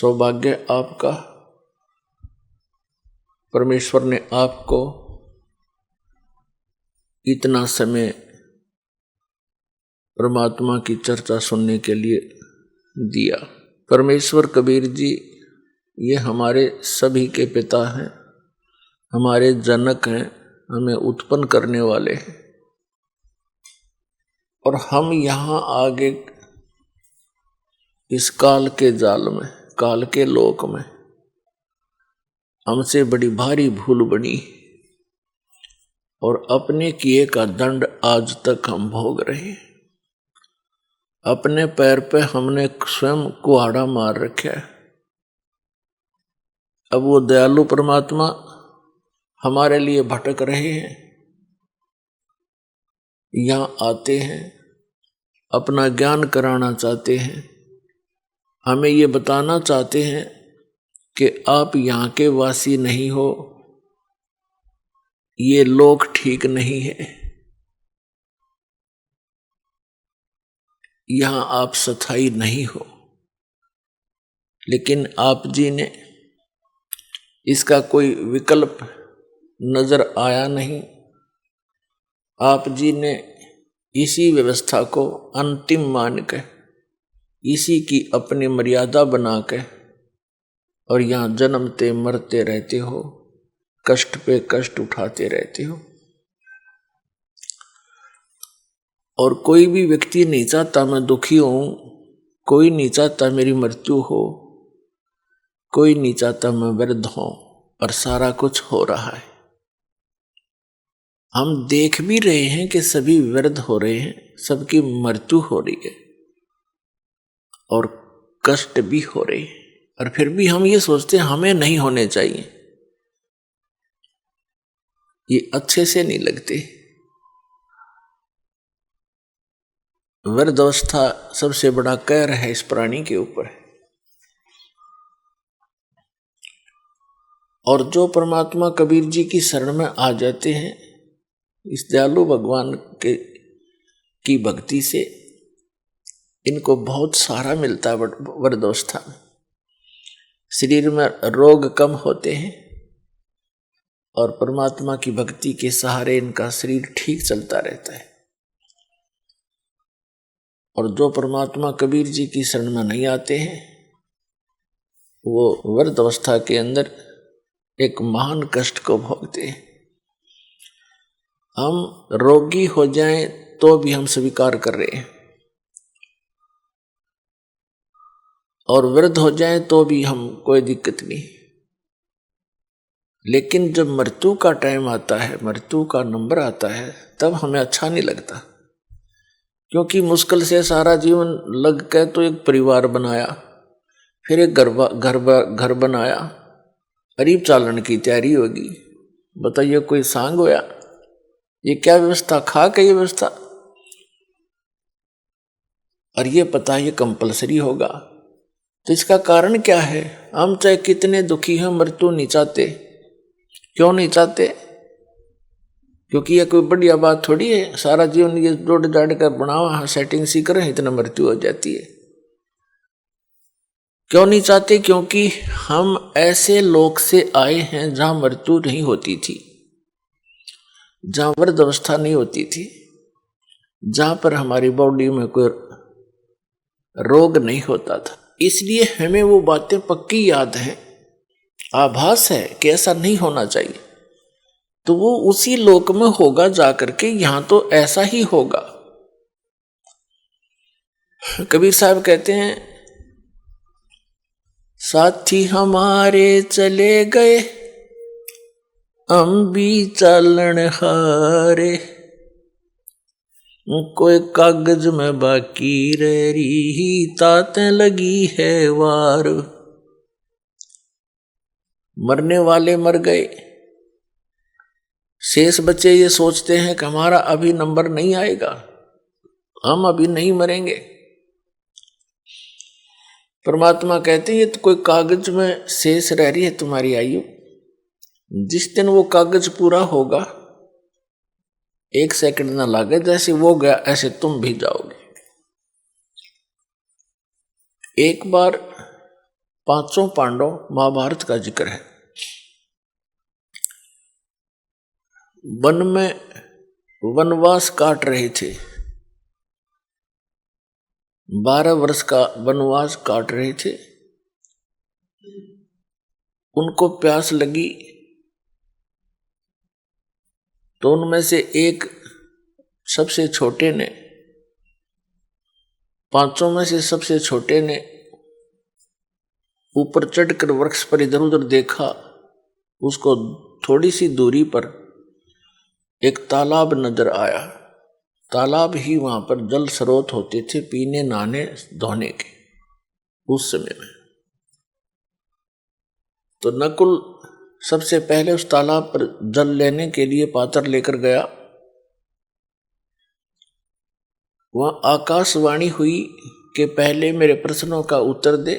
सौभाग्य आपका, परमेश्वर ने आपको इतना समय परमात्मा की चर्चा सुनने के लिए दिया। परमेश्वर कबीर जी ये हमारे सभी के पिता हैं, हमारे जनक हैं, हमें उत्पन्न करने वाले हैं। और हम यहाँ आगे इस काल के जाल में, काल के लोक में हमसे बड़ी भारी भूल बनी और अपने किए का दंड आज तक हम भोग रहे हैं। अपने पैर पे हमने स्वयं कुहाड़ा मार रखा है। अब वो दयालु परमात्मा हमारे लिए भटक रहे हैं, यहाँ आते हैं, अपना ज्ञान कराना चाहते हैं, हमें ये बताना चाहते हैं कि आप यहाँ के वासी नहीं हो, ये लोक ठीक नहीं है, यहाँ आप स्थायी नहीं हो। लेकिन आप जी ने इसका कोई विकल्प नजर आया नहीं। आप जी ने इसी व्यवस्था को अंतिम मान के, इसी की अपनी मर्यादा बना के और यहाँ जन्मते मरते रहते हो, कष्ट पे कष्ट उठाते रहते हो। और कोई भी व्यक्ति नहीं चाहता मैं दुखी हूं, कोई नहीं चाहता मेरी मृत्यु हो, कोई नहीं चाहता मैं वृद्ध हूं, और सारा कुछ हो रहा है। हम देख भी रहे हैं कि सभी वृद्ध हो रहे हैं, सबकी मृत्यु हो रही है और कष्ट भी हो रहे हैं, और फिर भी हम ये सोचते हैं हमें नहीं होने चाहिए। ये अच्छे से नहीं लगते। वृद्धावस्था सबसे बड़ा कहर है इस प्राणी के ऊपर। और जो परमात्मा कबीर जी की शरण में आ जाते हैं, इस दयालु भगवान की भक्ति से इनको बहुत सहारा मिलता है। वृद्धावस्था में शरीर में रोग कम होते हैं और परमात्मा की भक्ति के सहारे इनका शरीर ठीक चलता रहता है। और जो परमात्मा कबीर जी की शरण में नहीं आते हैं, वो वृद्धावस्था के अंदर एक महान कष्ट को भोगते हैं। हम रोगी हो जाएं तो भी हम स्वीकार कर रहे हैं, और वृद्ध हो जाएं तो भी हम कोई दिक्कत नहीं। लेकिन जब मृत्यु का टाइम आता है, मृत्यु का नंबर आता है, तब हमें अच्छा नहीं लगता। क्योंकि मुश्किल से सारा जीवन लग के तो एक परिवार बनाया, फिर एक घर बनाया, करीब चालन की तैयारी होगी। बताइए कोई सांग होया? ये क्या व्यवस्था, खा के ये व्यवस्था, और ये पता ये कंपलसरी होगा। तो इसका कारण क्या है? हम चाहे कितने दुखी हैं, मृत्यु नहीं चाहते। क्यों नहीं चाहते? क्योंकि ये कोई बढ़िया बात थोड़ी है, सारा जीवन ये जोड़ जाड़ कर बनावा, सेटिंग सी करें, इतना मृत्यु हो जाती है। क्यों नहीं चाहते? क्योंकि हम ऐसे लोक से आए हैं जहां मृत्यु नहीं होती थी, जहां वृद्धावस्था नहीं होती थी, जहां पर हमारी बॉडी में कोई रोग नहीं होता था। इसलिए हमें वो बातें पक्की याद हैं, आभास है कि ऐसा नहीं होना चाहिए। तो वो उसी लोक में होगा जाकर के, यहां तो ऐसा ही होगा। कबीर साहब कहते हैं, साथी हमारे चले गए, हम भी चालन हारे, कोई कागज में बाकी रह रही, तातें लगी है वार। मरने वाले मर गए, शेष बच्चे ये सोचते हैं कि हमारा अभी नंबर नहीं आएगा, हम अभी नहीं मरेंगे। परमात्मा कहते हैं ये तो कोई कागज में शेष रह रही है तुम्हारी आयु, जिस दिन वो कागज पूरा होगा, 1 सेकंड ना लगे, जैसे वो गया ऐसे तुम भी जाओगे। एक बार पांचों पांडव महाभारत का जिक्र है। वन में वनवास काट रहे थे, 12 वर्ष का वनवास काट रहे थे। उनको प्यास लगी तो उनमें से एक सबसे छोटे ने, पांचों में से सबसे छोटे ने ऊपर चढ़कर वृक्ष पर इधर उधर देखा। उसको थोड़ी सी दूरी पर एक तालाब नजर आया। तालाब ही वहां पर जल स्रोत होते थे पीने नहाने धोने के उस समय में। तो नकुल सबसे पहले उस तालाब पर जल लेने के लिए पात्र लेकर गया। वहां आकाशवाणी हुई कि पहले मेरे प्रश्नों का उत्तर दे,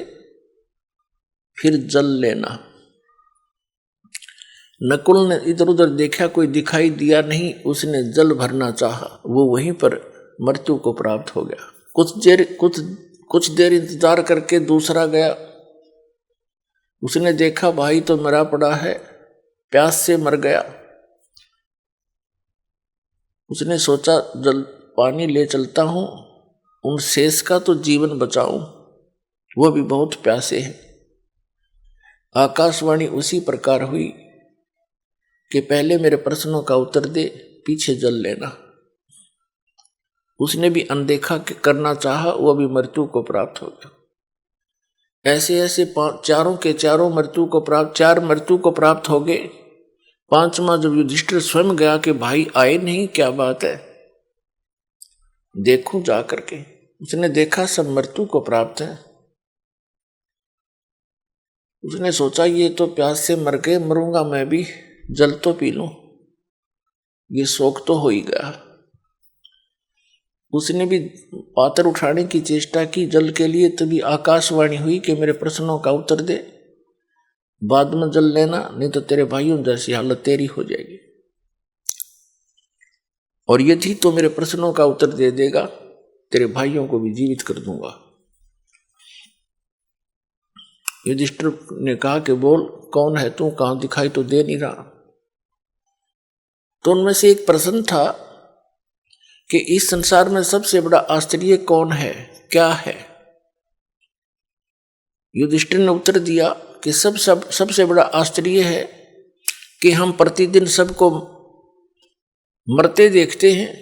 फिर जल लेना। नकुल ने इधर उधर देखा, कोई दिखाई दिया नहीं। उसने जल भरना चाहा, वो वहीं पर मृत्यु को प्राप्त हो गया। कुछ देर इंतजार करके दूसरा गया। उसने देखा भाई तो मरा पड़ा है, प्यास से मर गया। उसने सोचा जल पानी ले चलता हूं, उन शेष का तो जीवन बचाऊं, वो भी बहुत प्यासे हैं। आकाशवाणी उसी प्रकार हुई कि पहले मेरे प्रश्नों का उत्तर दे, पीछे जल लेना। उसने भी अनदेखा करना चाहा, वह भी मृत्यु को प्राप्त हो गया। ऐसे ऐसे चारों के चारों चार मृत्यु को प्राप्त हो गए। पांचवा जब युधिष्ठिर स्वयं गया कि भाई आए नहीं, क्या बात है, देखूं जा करके। उसने देखा सब मृत्यु को प्राप्त है। उसने सोचा ये तो प्यास से मर गए, मरूंगा मैं भी, जल तो पी लूं, ये शौक तो हो ही गया। उसने भी पात्र उठाने की चेष्टा की जल के लिए, तभी आकाशवाणी हुई कि मेरे प्रश्नों का उत्तर दे, बाद में जल लेना, नहीं तो तेरे भाइयों जैसी हालत तेरी हो जाएगी। और यदि तो मेरे प्रश्नों का उत्तर दे देगा, तेरे भाइयों को भी जीवित कर दूंगा। युधिष्ठिर ने कहा कि बोल कौन है तू, कहां दिखाई तो दे नहीं रहा। तो उनमें से एक प्रश्न था कि इस संसार में सबसे बड़ा आश्चर्य कौन है, क्या है। युधिष्ठिर ने उत्तर दिया कि सबसे बड़ा आश्चर्य है कि हम प्रतिदिन सबको मरते देखते हैं,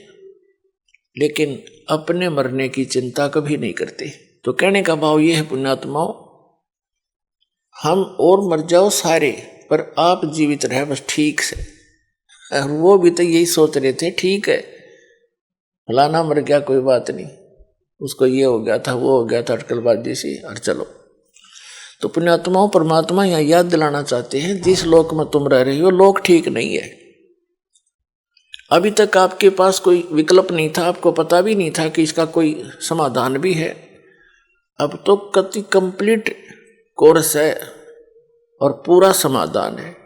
लेकिन अपने मरने की चिंता कभी नहीं करते। तो कहने का भाव यह है पुण्यात्माओं, हम और मर जाओ सारे, पर आप जीवित रहे बस ठीक से। और वो भी तो यही सोच रहे थे, ठीक है फलाना मर गया कोई बात नहीं, उसको ये हो गया था वो हो गया था, अटकलबाजी सी, और चलो। तो पुण्यात्माओं, परमात्मा यहाँ याद दिलाना चाहते हैं, जिस लोक में तुम रह रहे हो लोक ठीक नहीं है। अभी तक आपके पास कोई विकल्प नहीं था, आपको पता भी नहीं था कि इसका कोई समाधान भी है। अब तो कति कंप्लीट कोर्स है और पूरा समाधान है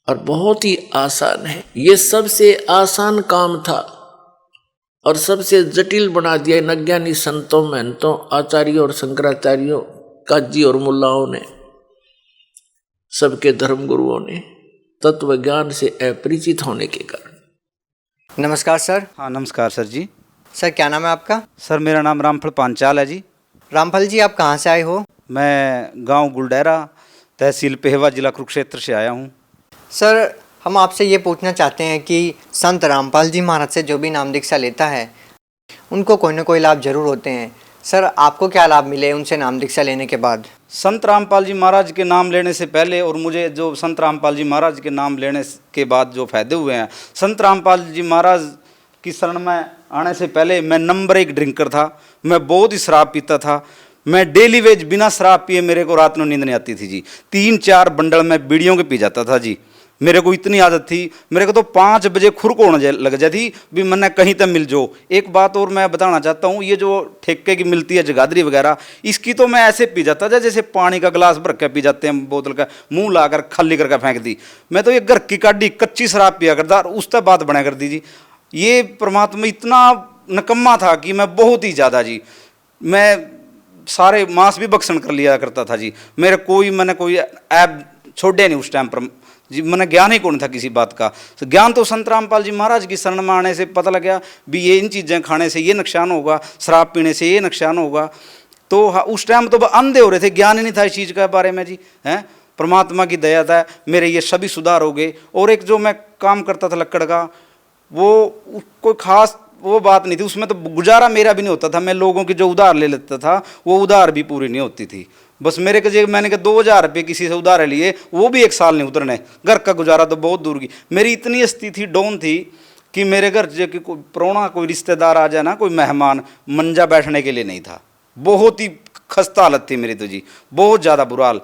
और बहुत ही आसान है। ये सबसे आसान काम था और सबसे जटिल बना दिया इन अज्ञानी संतों, महंतों, आचार्यों और शंकराचार्यों, काजी और मुल्लाओं ने, सबके धर्म गुरुओं ने, तत्व ज्ञान से अपरिचित होने के कारण। नमस्कार सर। हाँ नमस्कार सर जी। सर क्या नाम है आपका? सर मेरा नाम रामफल पांचाल है जी। रामफल जी आप कहाँ से आए हो? मैं गांव गुलडेरा, तहसील पेहवा, जिला कुरुक्षेत्र से आया हूँ। सर हम आपसे ये पूछना चाहते हैं कि संत रामपाल जी महाराज से जो भी नाम दीक्षा लेता है उनको कोई ना कोई लाभ जरूर होते हैं। सर आपको क्या लाभ मिले उनसे नाम दीक्षा लेने के बाद? संत रामपाल जी महाराज के नाम लेने से पहले और मुझे जो संत रामपाल जी महाराज के नाम लेने के बाद जो फायदे हुए हैं, संत रामपाल जी महाराज की शरण में आने से पहले मैं नंबर 1 ड्रिंकर था। मैं बहुत ही शराब पीता था। मैं डेली वेज बिना शराब पिए मेरे को रात में नींद नहीं आती थी जी। 3-4 बंडल मैं बीड़ियों के पी जाता था जी। मेरे को इतनी आदत थी, मेरे को तो 5 बजे खुर को होने लग जाती भी मैंने कहीं तक मिल जाओ। एक बात और मैं बताना चाहता हूँ, ये जो ठेके की मिलती है जगाधरी वगैरह, इसकी तो मैं ऐसे पी जाता था जैसे पानी का गिलास भर के पी जाते हैं बोतल का, मुंह लाकर खाली करके फेंक दी। मैं तो ये घर की काटी कच्ची शराब पिया करता और उस तक बात बना कर दी जी। ये परमात्मा इतना निकम्मा था कि मैं बहुत ही ज़्यादा जी, मैं सारे मांस भी भक्षण कर लिया करता था जी। मैंने कोई ऐप छोड़े नहीं उस टाइम पर जी। मैंने ज्ञान ही कौन था किसी बात का। तो ज्ञान तो संत रामपाल जी महाराज की शरण में आने से पता लगा भी ये इन चीज़ें खाने से ये नुकसान होगा, शराब पीने से ये नुकसान होगा। तो उस टाइम तो अंधे हो रहे थे, ज्ञान ही नहीं था इस चीज़ के बारे में जी। हैं, परमात्मा की दया था, मेरे ये सभी सुधार हो गए। और एक जो मैं काम करता था लक्कड़ का, वो कोई खास वो बात नहीं थी उसमें, तो गुजारा मेरा भी नहीं होता था। मैं लोगों की जो उधार ले लेता था वो उधार भी पूरी नहीं होती थी। बस मेरे के मैंने कहा 2000 रुपये किसी से उधार लिए, वो भी 1 साल नहीं उतरने। घर का गुजारा तो बहुत दूर की। मेरी इतनी स्थिति डाउन थी कि मेरे घर जो कि कोई प्राहुणा, कोई रिश्तेदार आ जाए ना, कोई मेहमान, मंजा बैठने के लिए नहीं था। बहुत ही खस्ता हालत थी मेरी तो जी, बहुत ज़्यादा बुरा हाल।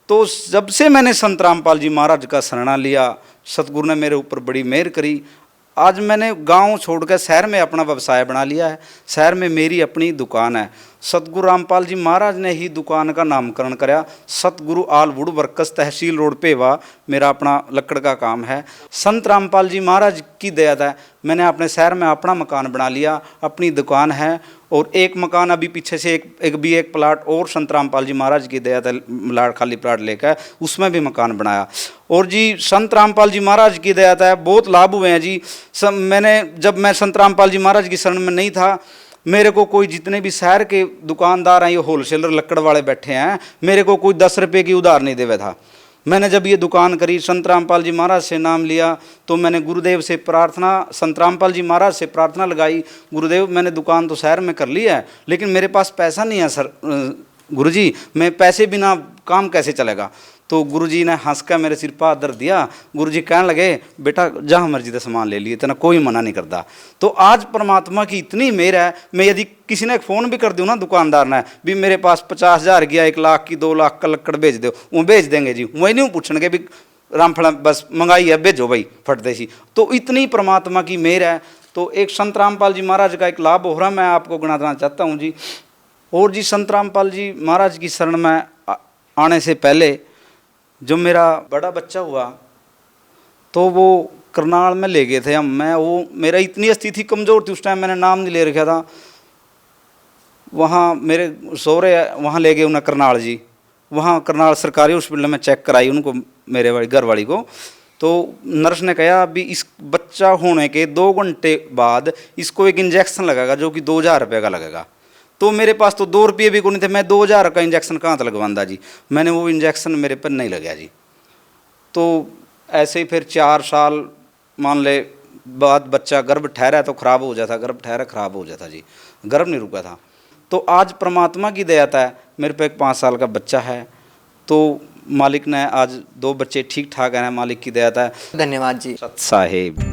तो जब से मैंने संत रामपाल जी महाराज का शरणा लिया, सतगुरु ने मेरे ऊपर बड़ी मेहर करी। आज मैंने गांव छोड़कर शहर में अपना व्यवसाय बना लिया है। शहर में मेरी अपनी दुकान है। सतगुरु रामपाल जी महाराज ने ही दुकान का नामकरण कराया। सतगुरु आल would workers, tehsil road Pewa, मेरा अपना लक्कड़ का काम है। संत रामपाल जी महाराज की दया है, मैंने अपने शहर में अपना मकान बना लिया, अपनी दुकान है। और एक मकान अभी पीछे से एक प्लाट और संत रामपाल जी महाराज की दया था, खाली प्लाट लेकर उसमें भी मकान बनाया। और जी संत रामपाल जी महाराज की दया है, बहुत लाभ हुए हैं जी। जब मैं संत रामपाल जी महाराज की शरण में नहीं था, मेरे को कोई जितने भी शहर के दुकानदार हैं, ये होलसेलर लक्कड़ वाले बैठे हैं, मेरे को कोई 10 रुपये की उधार नहीं देवे था। मैंने जब ये दुकान करी, संत रामपाल जी महाराज से नाम लिया, तो मैंने गुरुदेव से प्रार्थना, संत रामपाल जी महाराज से प्रार्थना लगाई, गुरुदेव मैंने दुकान तो शहर में कर ली है, लेकिन मेरे पास पैसा नहीं है सर, गुरुजी मैं पैसे बिना काम कैसे चलेगा। तो गुरुजी ने हंस कर मेरे सिर पर हाथ धर दिया। गुरुजी कहने लगे, बेटा जहाँ मर्जी से सामान ले लिए, तेना कोई मना नहीं करता। तो आज परमात्मा की इतनी मेहर है, मैं यदि किसी ने फ़ोन भी कर दूँ ना दुकानदार ने भी मेरे पास 50,000 गया, 1 लाख की 2 लाख का लक्कड़ भेज दो, वो भेज देंगे जी। वही नहीं पूछने भी रामफल बस मंगाई है, भेजो भाई फटते सी। तो इतनी परमात्मा की मेहर है। तो एक संत रामपाल जी महाराज का एक लाभ हो रहा, मैं आपको गिनाना चाहता हूँ जी। और जी संत रामपाल जी महाराज की शरण में आने से पहले जो मेरा बड़ा बच्चा हुआ, तो वो करनाल में ले गए थे हम। मेरा इतनी स्थिति कमज़ोर थी उस टाइम, मैंने नाम नहीं ले रखा था। वहाँ मेरे सौरे वहाँ ले गए उन्हें करनाल जी। वहाँ करनाल सरकारी हॉस्पिटल में चेक कराई उनको, मेरे घर वाली को। तो नर्स ने कहा अभी इस बच्चा होने के 2 घंटे बाद इसको एक इंजेक्शन लगेगा जो कि 2000 रुपये का लगेगा। तो मेरे पास तो 2 रुपये भी को नहीं थे, मैं 2000 का इंजेक्शन कहाँ तक लगवांदा जी। मैंने वो इंजेक्शन मेरे पर नहीं लगा जी। तो ऐसे ही फिर 4 साल मान ले बाद बच्चा गर्भ ठहरा तो ख़राब हो जाता, गर्भ ठहरा ख़राब हो जाता जी, गर्भ नहीं रुका था। तो आज परमात्मा की दया है, मेरे पे एक 5 साल का बच्चा है। तो मालिक ने आज 2 बच्चे ठीक ठाक हैं, मालिक की दया है। धन्यवाद जी। सत साहेब।